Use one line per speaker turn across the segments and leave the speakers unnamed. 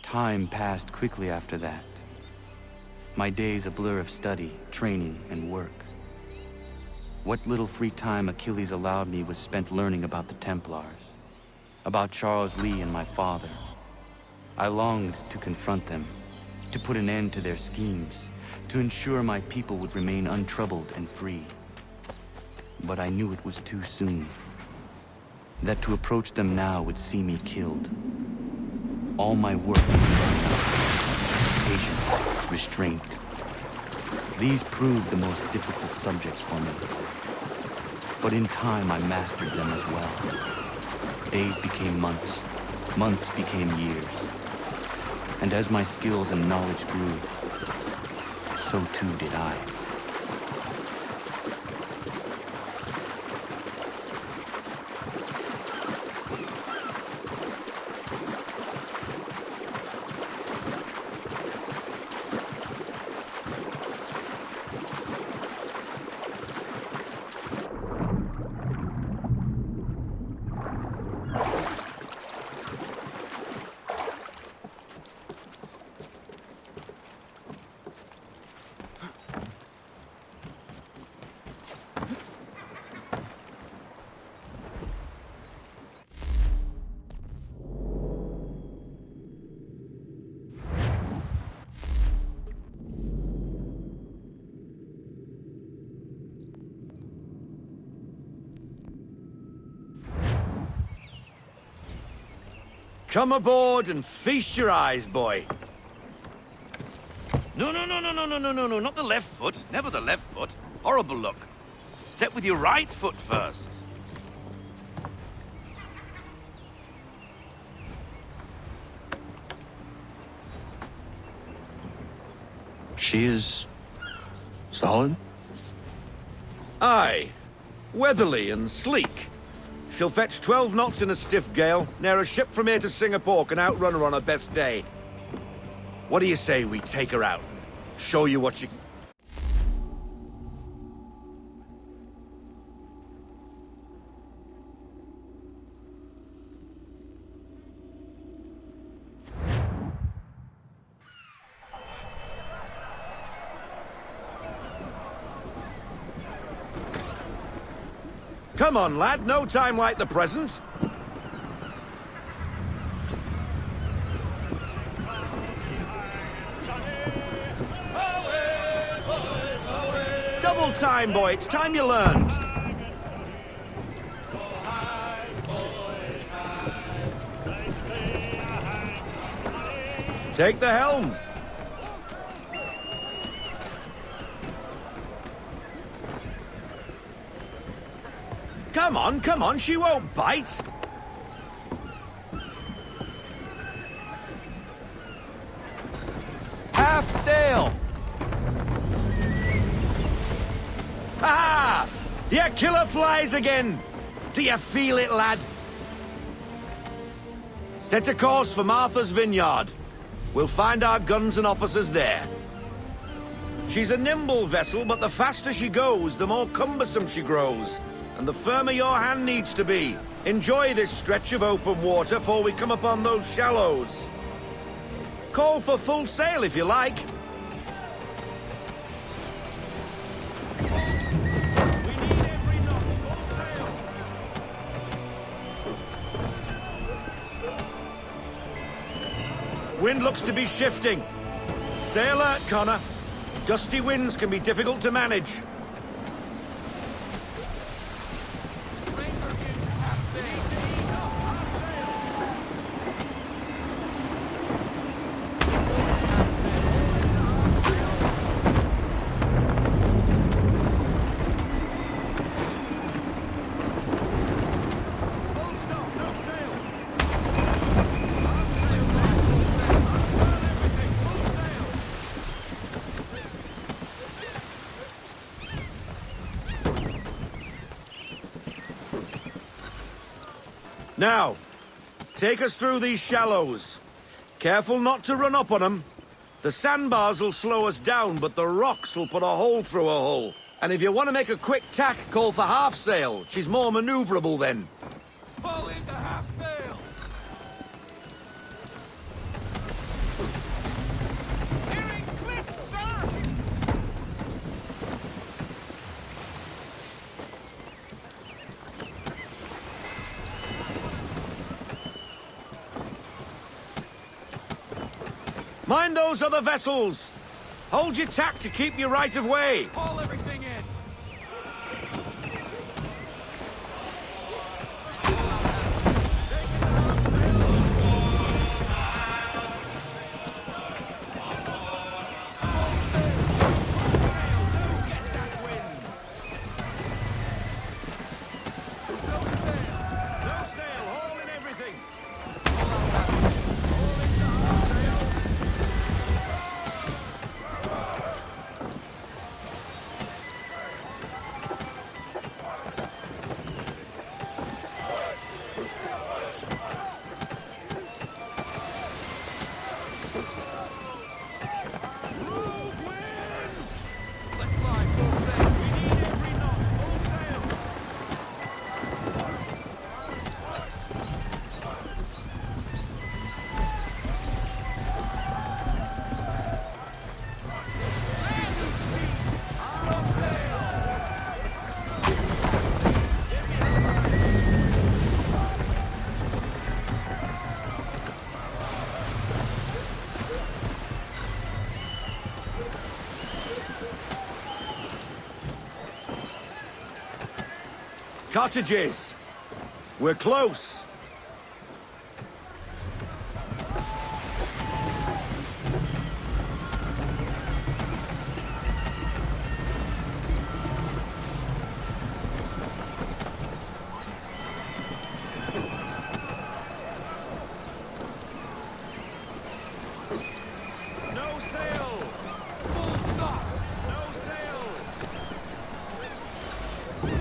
Time passed quickly after that. My days a blur of study, training, and work. What little free time Achilles allowed me was spent learning about the Templars, about Charles Lee and my father. I longed to confront them, to put an end to their schemes, to ensure my people would remain untroubled and free. But I knew it was too soon, that to approach them now would see me killed. All my work, patience, restraint. These proved the most difficult subjects for me. But in time, I mastered them as well. Days became months, months became years. And as my skills and knowledge grew, so too did I.
Come aboard and feast your eyes, boy. No, not the left foot. Never the left foot. Horrible look. Step with your right foot first.
She is solid?
Aye. Weatherly and sleek. She'll fetch 12 knots in a stiff gale, ne'er a ship from here to Singapore can outrun her on her best day. What do you say we take her out? Show you what you... Come on, lad, no time like the present. Double time, boy, it's time you learned. Take the helm. Come on, she won't bite.
Half sail!
Ha! Your killer flies again! Do you feel it, lad? Set a course for Martha's Vineyard. We'll find our guns and officers there. She's a nimble vessel, but the faster she goes, the more cumbersome she grows. And the firmer your hand needs to be. Enjoy this stretch of open water before we come upon those shallows. Call for full sail if you like. We need every knot, full sail. Wind looks to be shifting. Stay alert, Connor. Gusty winds can be difficult to manage. Now, take us through these shallows. Careful not to run up on them. The sandbars will slow us down, but the rocks will put a hole through a hull. And if you want to make a quick tack, call for half sail. She's more maneuverable then. Pull into half sail! Mind those other vessels! Hold your tack to keep your right of way!
Haul everything in!
Cottages! We're close! No sail! Full stop! No sail!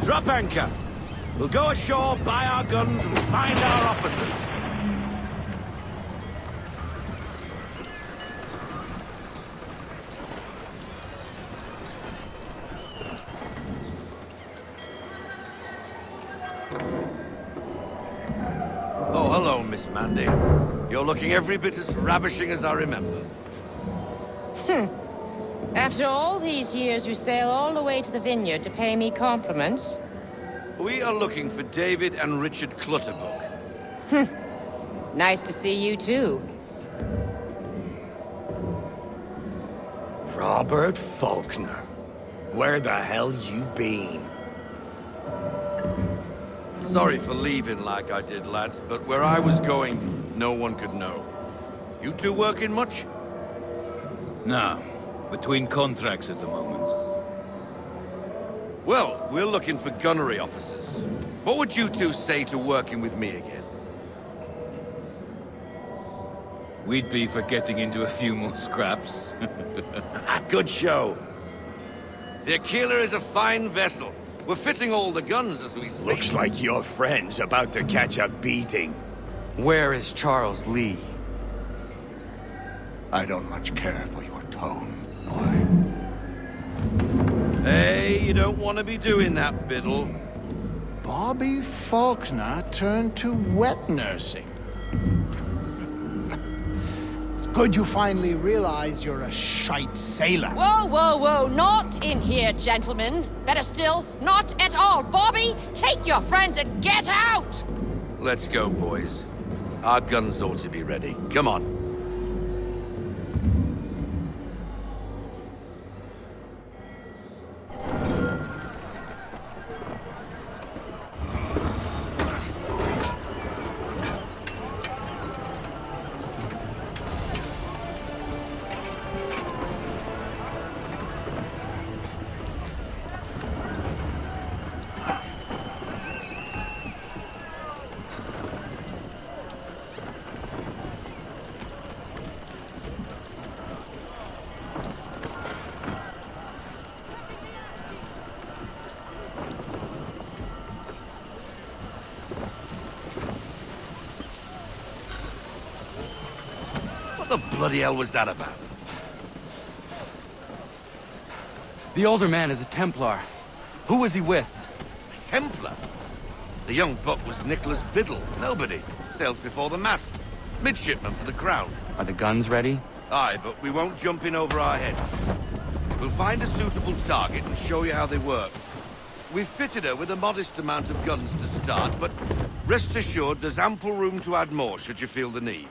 Drop anchor! We'll go ashore, buy our guns, and find our officers. Oh, hello, Miss Mandy. You're looking every bit as ravishing as I remember.
After all these years, you sail all the way to the vineyard to pay me compliments?
We are looking for David and Richard Clutterbuck.
Nice to see you, too.
Robert Faulkner. Where the hell you been?
Sorry for leaving like I did, lads, but where I was going, no one could know. You two working much?
No, between contracts at the moment.
Well, we're looking for gunnery officers. What would you two say to working with me again?
We'd be for getting into a few more scraps.
Good show. The Aquila is a fine vessel. We're fitting all the guns as we speak.
Looks like your friend's about to catch a beating.
Where is Charles Lee?
I don't much care for your tone, boy.
Hey, you don't want to be doing that, Biddle.
Bobby Faulkner turned to wet nursing. It's good you finally realize you're a shite sailor.
Whoa, whoa, whoa, not in here, gentlemen. Better still, not at all. Bobby, take your friends and get out!
Let's go, boys. Our guns ought to be ready. Come on. What the bloody hell was that about?
The older man is a Templar. Who was he with?
Templar? The young buck was Nicholas Biddle. Nobody. Sails before the mast. Midshipman for the Crown.
Are the guns ready?
Aye, but we won't jump in over our heads. We'll find a suitable target and show you how they work. We've fitted her with a modest amount of guns to start, but rest assured there's ample room to add more should you feel the need.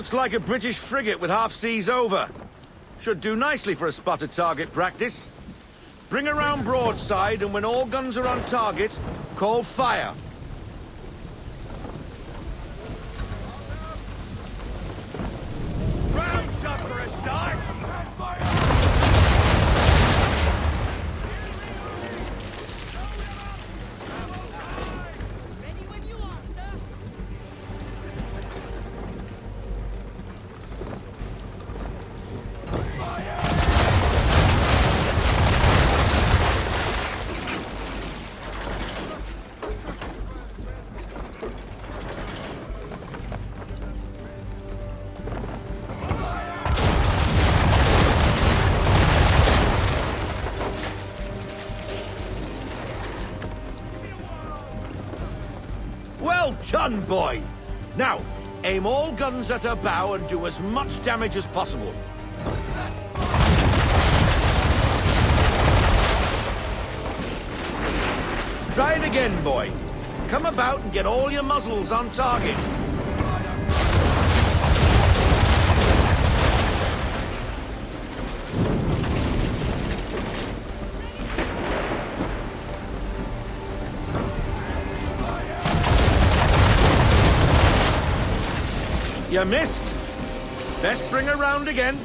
Looks like a British frigate with half seas over. Should do nicely for a spotted target practice. Bring around broadside, and when all guns are on target, call fire.
Round shot for a start!
Well done, boy! Now, aim all guns at her bow and do as much damage as possible. Try it again, boy. Come about and get all your muzzles on target. You missed. Best bring her round again.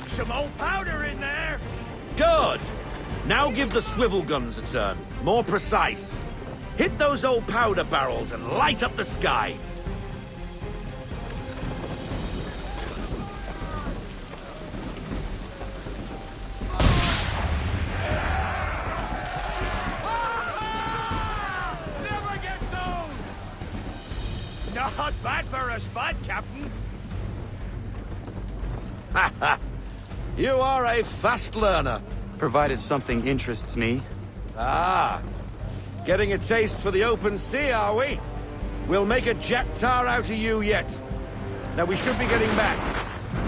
Some old powder in there!
Good. Now give the swivel guns a turn. More precise. Hit those old powder barrels and light up the sky.
Not bad for a spot, Captain.
You are a fast learner.
Provided something interests me.
Ah, getting a taste for the open sea, are we? We'll make a jack tar out of you yet. Now we should be getting back.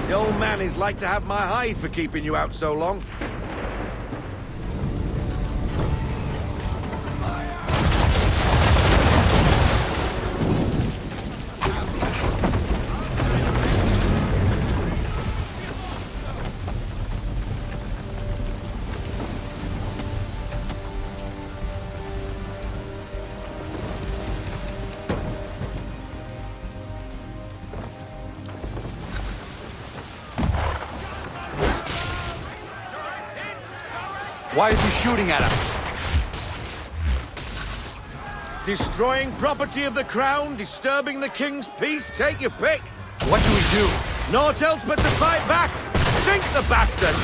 The old man is like to have my hide for keeping you out so long.
Why is he shooting at us?
Destroying property of the crown, disturbing the king's peace, take your pick.
What do we do?
Naught else but to fight back. Sink the bastard!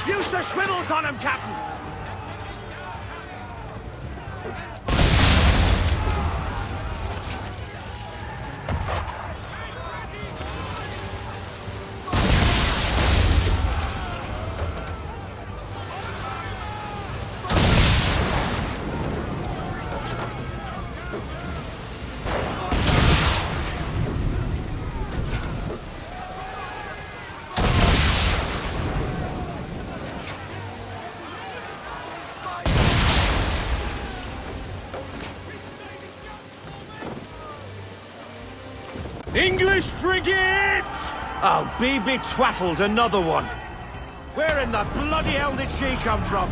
Use the swivels on him, Captain!
English frigate! I'll be betwattled, another one. Where in the bloody hell did she come from?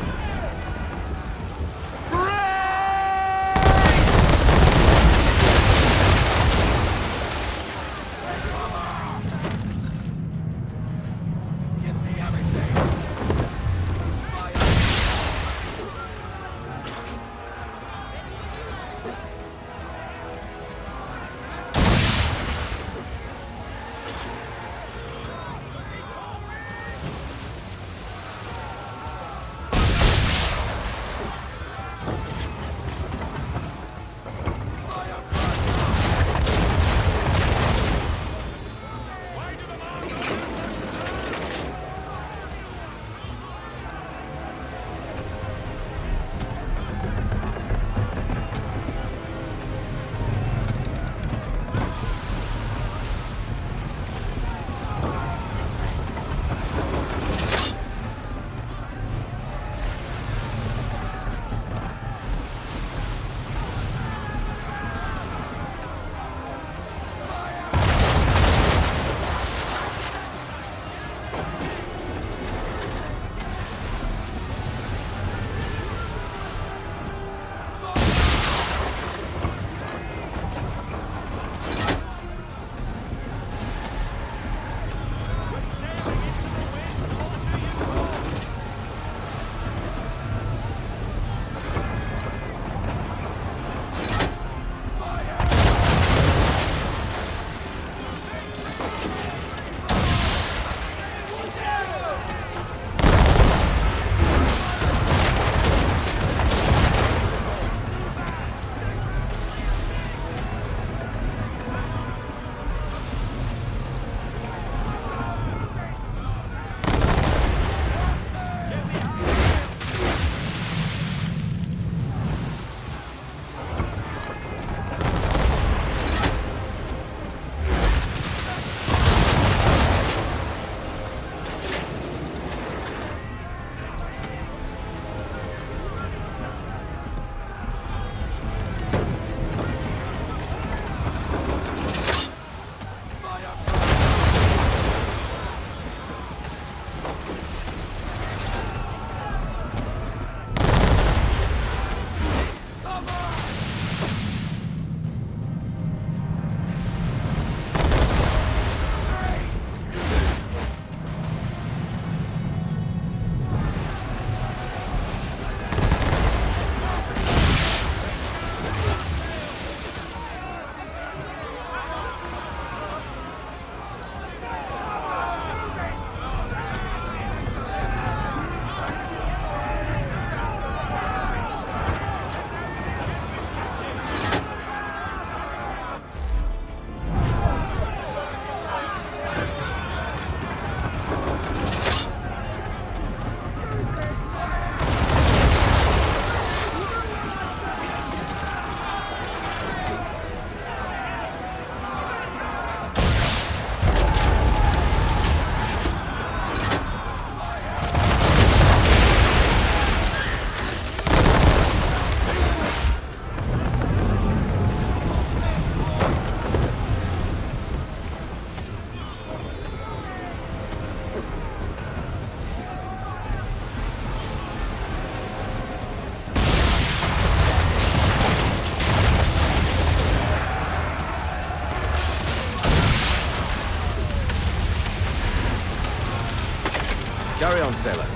sailor.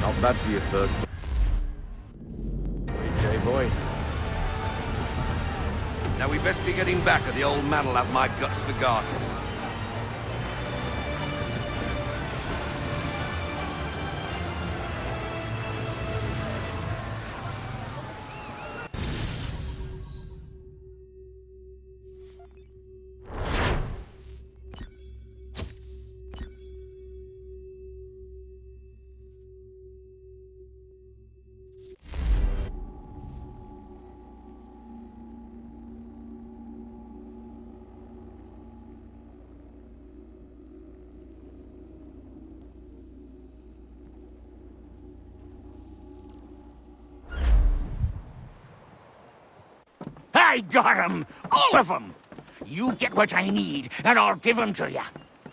Not bad for your first... Okay, boy. Now we best be getting back, or the old man'll have my guts for garters.
I got 'em! All of 'em! You get what I need, and I'll give 'em to you.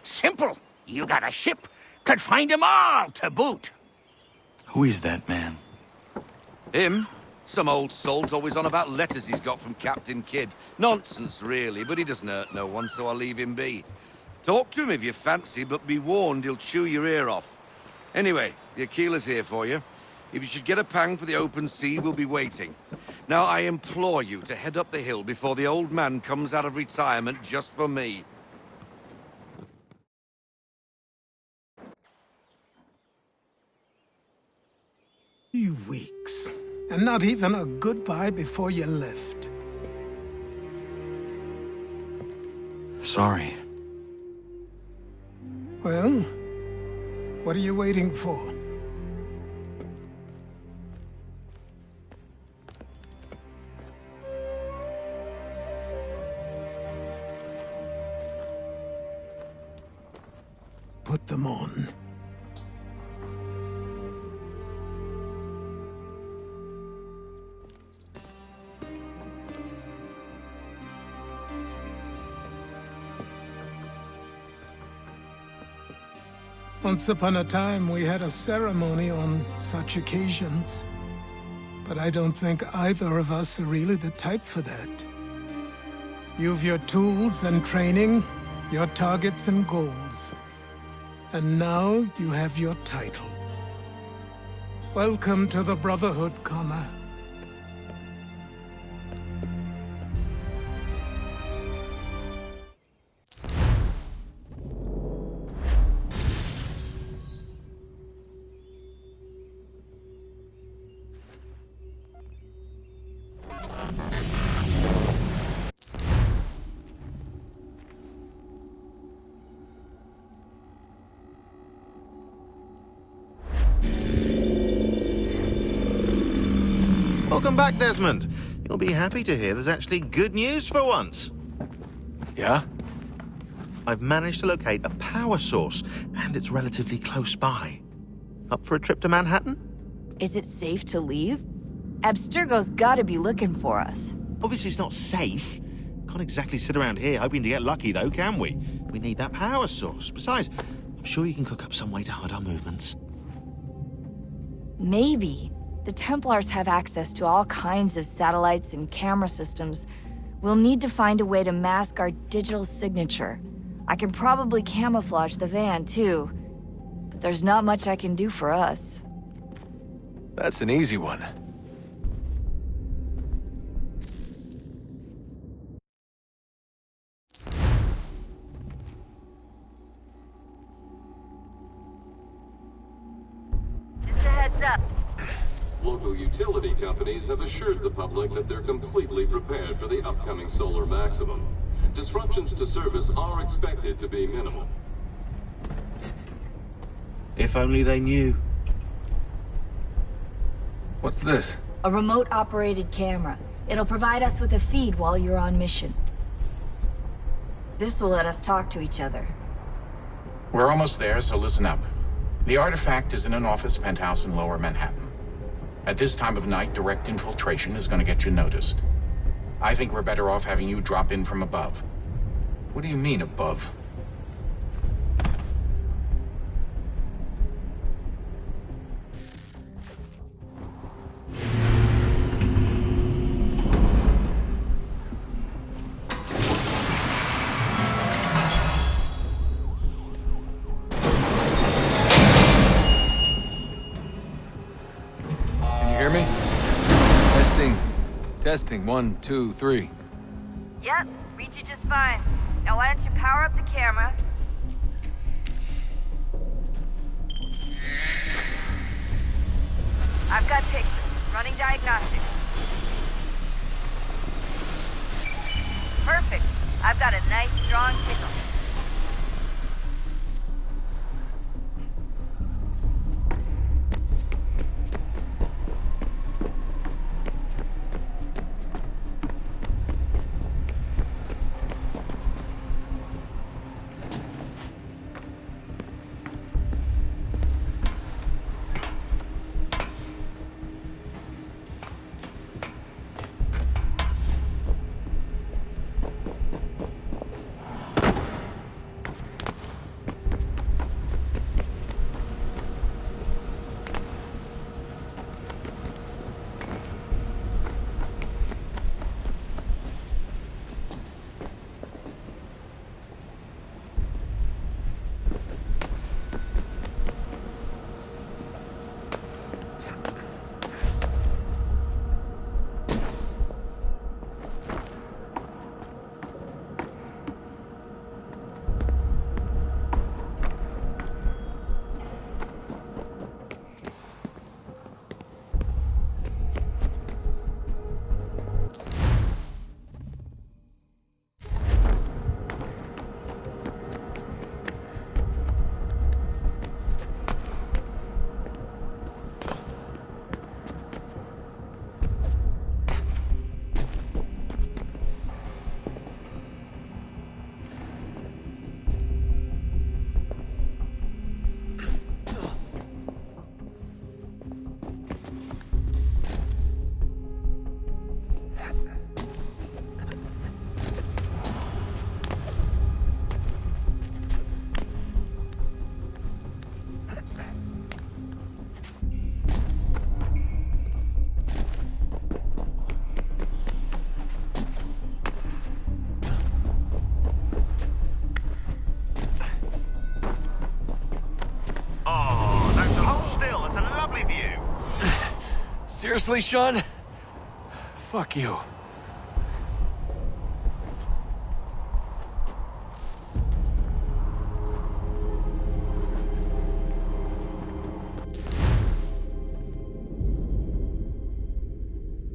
Simple. You got a ship, could find 'em all to boot.
Who is that man?
Him? Some old salt always on about letters he's got from Captain Kidd. Nonsense, really, but he doesn't hurt no one, so I'll leave him be. Talk to him if you fancy, but be warned he'll chew your ear off. Anyway, the Aquila's here for you. If you should get a pang for the open sea, we'll be waiting. Now, I implore you to head up the hill before the old man comes out of retirement just for me.
3 weeks. And not even a goodbye before you left.
Sorry.
Well, what are you waiting for? Put them on. Once upon a time, we had a ceremony on such occasions. But I don't think either of us are really the type for that. You've your tools and training, your targets and goals. And now you have your title. Welcome to the Brotherhood, Connor.
Welcome back, Desmond. You'll be happy to hear there's actually good news for once.
Yeah?
I've managed to locate a power source, and it's relatively close by. Up for a trip to Manhattan?
Is it safe to leave? Abstergo's gotta be looking for us.
Obviously it's not safe. Can't exactly sit around here hoping to get lucky, though, can we? We need that power source. Besides, I'm sure you can cook up some way to hide our movements.
Maybe. The Templars have access to all kinds of satellites and camera systems. We'll need to find a way to mask our digital signature. I can probably camouflage the van, too. But there's not much I can do for us.
That's an easy one.
Just a heads up.
Local utility companies have assured the public that they're completely prepared for the upcoming solar maximum. Disruptions to service are expected to be minimal.
If only they knew.
What's this?
A remote-operated camera. It'll provide us with a feed while you're on mission. This will let us talk to each other.
We're almost there, so listen up. The artifact is in an office penthouse in Lower Manhattan. At this time of night, direct infiltration is going to get you noticed. I think we're better off having you drop in from above.
What do you mean, above?
hear me? Testing. 1, 2, 3.
Yep, read you just fine. Now why don't you power up the camera? I've got pictures. Running diagnostics. Perfect. I've got a nice, strong signal.
Seriously, Sean? Fuck you.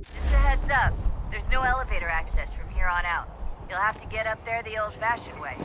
Just a heads up. There's no elevator access from here on out. You'll have to get up there the old-fashioned way.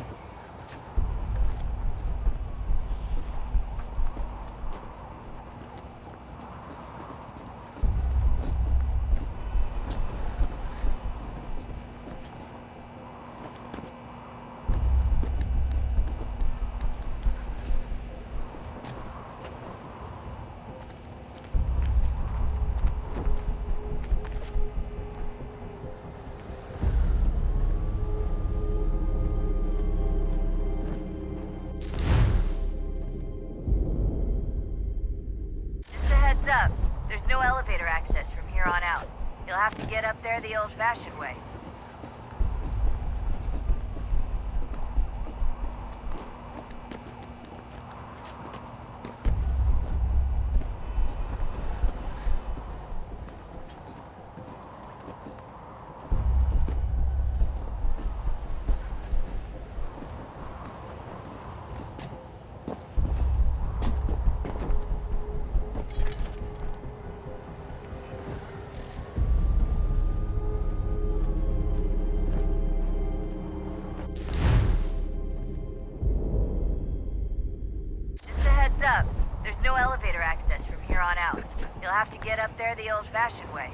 Up. There's no elevator access from here on out. You'll have to get up there the old-fashioned way. Up. There's no elevator access from here on out. You'll have to get up there the old-fashioned way.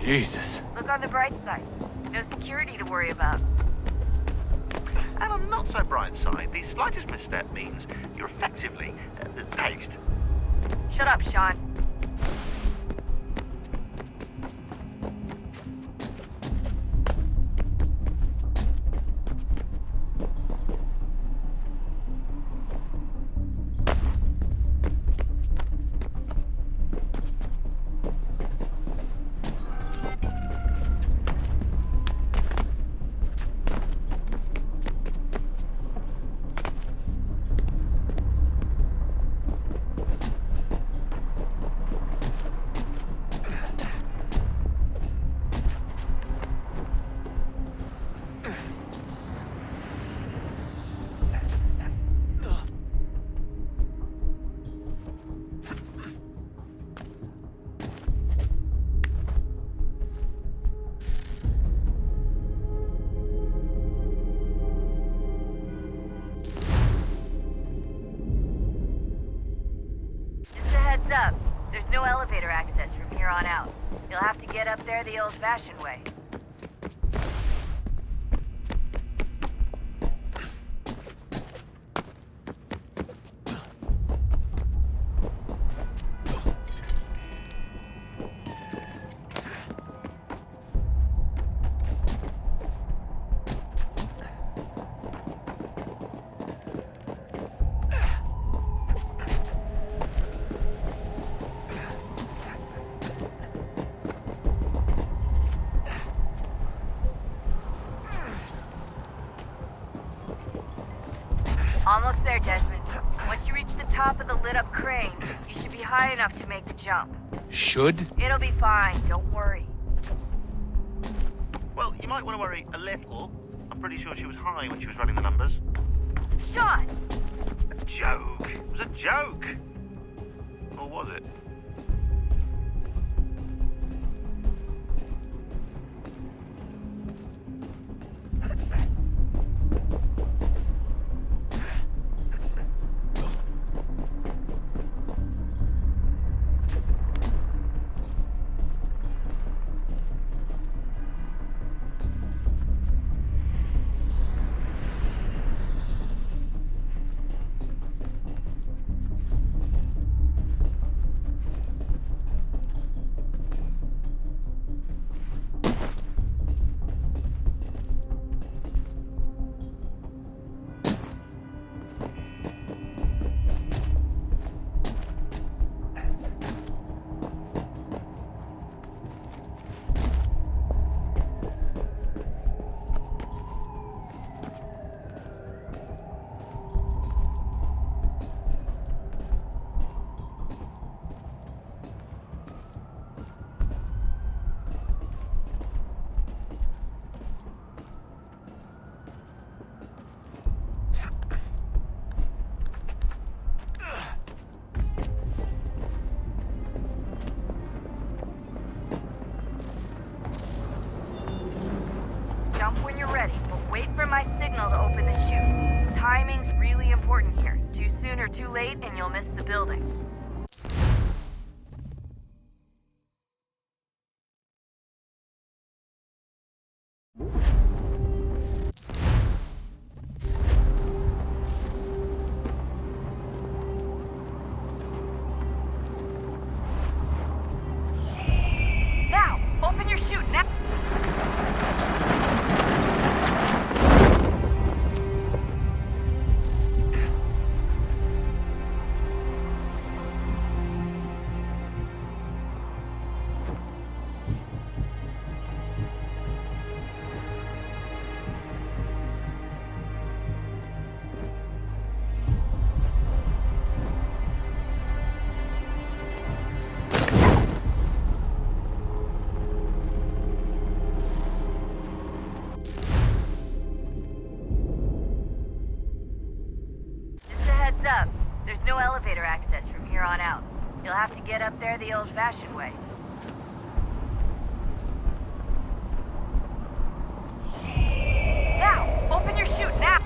Jesus.
Look on the bright side. No security to worry about.
And on the not so bright side, the slightest misstep means you're effectively tased.
Shut up, Sean. Up. There's no elevator access from here on out. You'll have to get up there the old-fashioned way. Almost there, Desmond. Once you reach the top of the lit-up crane, you should be high enough to make the jump.
Should?
It'll be fine, don't worry.
Well, you might want to worry a little. I'm pretty sure she was high when she was running the numbers.
Sean!
A joke. It was a joke. Or was it?
Jump when you're ready, but wait for my signal to open the chute. Timing's really important here. Too soon or too late, and you'll miss the building. Now! Open your chute, now! Up. There's no elevator access from here on out. You'll have to get up there the old-fashioned way. Now! Open your chute, now!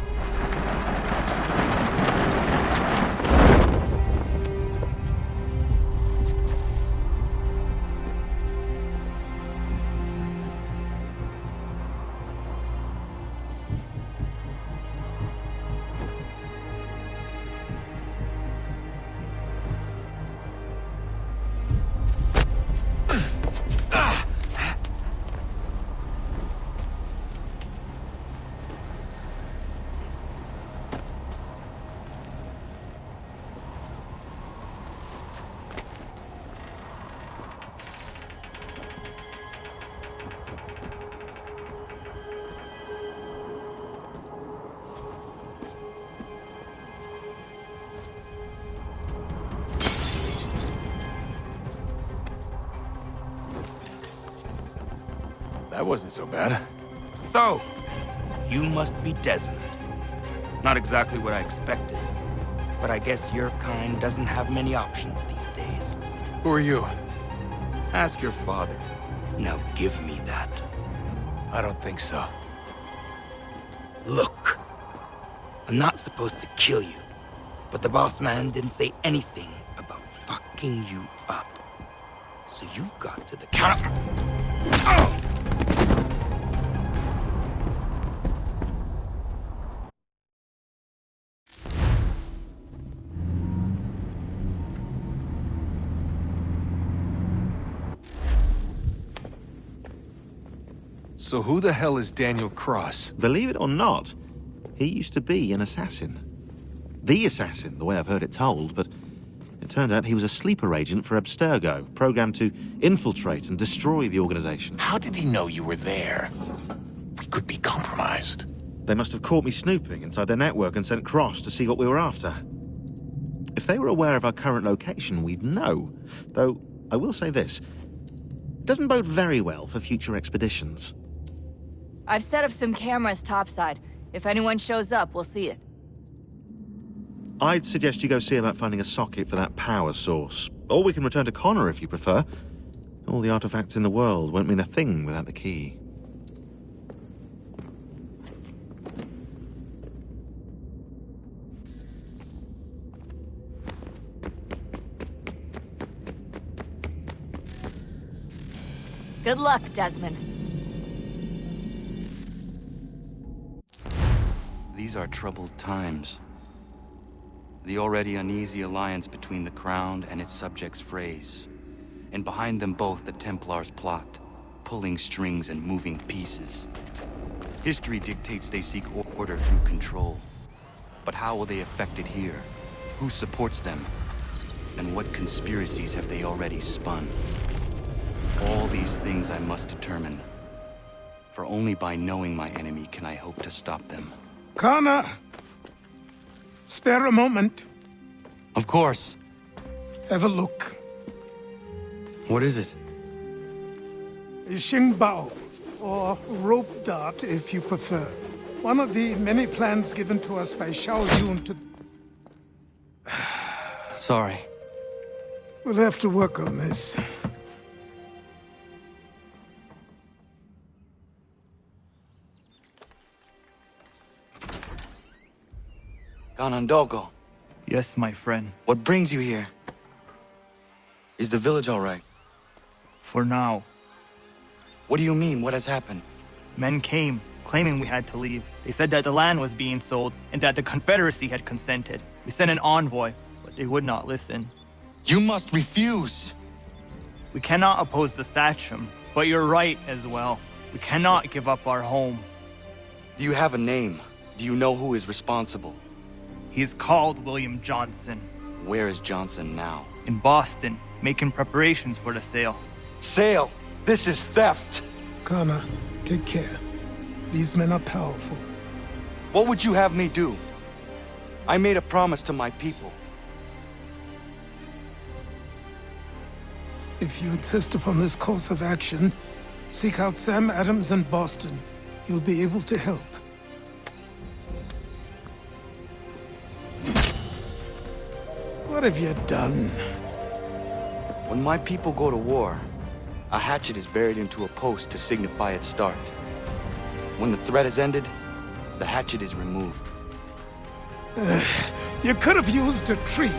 That wasn't so bad.
So, you must be Desmond. Not exactly what I expected, but I guess your kind doesn't have many options these days.
Who are you?
Ask your father. Now give me that.
I don't think so.
Look, I'm not supposed to kill you, but the boss man didn't say anything about fucking you up. So you got to the counter. Oh!
So who the hell is Daniel Cross?
Believe it or not, he used to be an assassin. The assassin, the way I've heard it told, but it turned out he was a sleeper agent for Abstergo, programmed to infiltrate and destroy the organization.
How did he know you were there? We could be compromised.
They must have caught me snooping inside their network and sent Cross to see what we were after. If they were aware of our current location, we'd know. Though, I will say this, it doesn't bode very well for future expeditions.
I've set up some cameras topside. If anyone shows up, we'll see it.
I'd suggest you go see about finding a socket for that power source. Or we can return to Connor if you prefer. All the artifacts in the world won't mean a thing without the key.
Good luck, Desmond.
These are troubled times. The already uneasy alliance between the Crown and its subjects frays. And behind them both the Templars plot, pulling strings and moving pieces. History dictates they seek order through control. But how will they affect it here? Who supports them? And what conspiracies have they already spun? All these things I must determine. For only by knowing my enemy can I hope to stop them.
Connor! Spare a moment.
Of course.
Have a look.
What is it?
A Xingbao, or rope dart if you prefer. One of the many plans given to us by Xiao Yun to...
Sorry.
We'll have to work on this.
Ganondogo,
Yes, my friend.
what brings you here? Is the village all right?
For now.
What do you mean? What has happened?
Men came, claiming we had to leave. They said that the land was being sold, and that the Confederacy had consented. We sent an envoy, but they would not listen.
You must refuse!
We cannot oppose the Sachem, but you're right as well. We cannot give up our home.
Do you have a name? Do you know who is responsible?
He is called William Johnson.
Where is Johnson now?
In Boston, making preparations for the sale.
Sale! This is theft!
Connor, take care. These men are powerful.
What would you have me do? I made a promise to my people.
If you insist upon this course of action, seek out Sam Adams in Boston. He'll be able to help. What have you done?
When my people go to war, a hatchet is buried into a post to signify its start. When the threat is ended, the hatchet is removed.
You could have used a tree.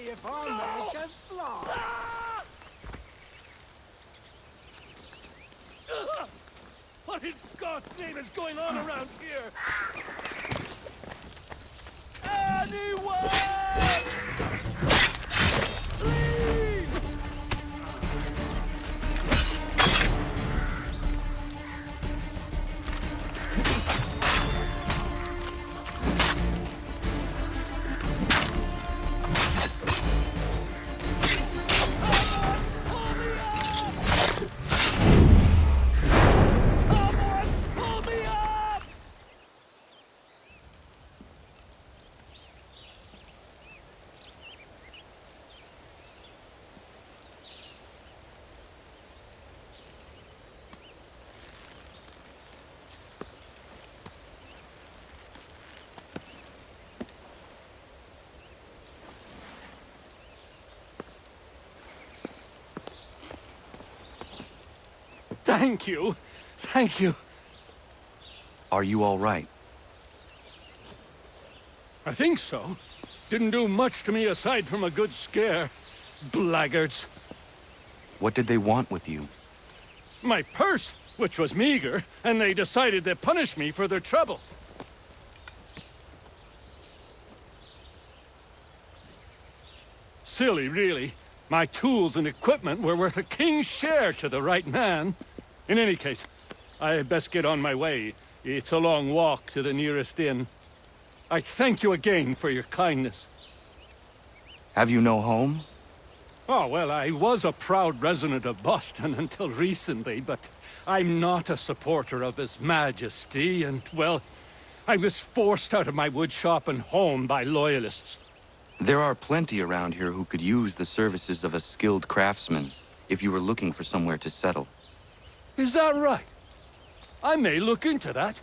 if our man can fly. What in God's name is going on around here? Anyone! Please! Thank you. Thank you.
Are you all right?
I think so. Didn't do much to me aside from a good scare. Blackguards.
What did they want with you?
My purse, which was meager, and they decided to punish me for their trouble. Silly, really. My tools and equipment were worth a king's share to the right man. In any case, I had best get on my way. It's a long walk to the nearest inn. I thank you again for your kindness.
Have you no home?
Oh, well, I was a proud resident of Boston until recently, but I'm not a supporter of His Majesty, and, well, I was forced out of my woodshop and home by loyalists.
There are plenty around here who could use the services of a skilled craftsman if you were looking for somewhere to settle.
Is that right? I may look into that.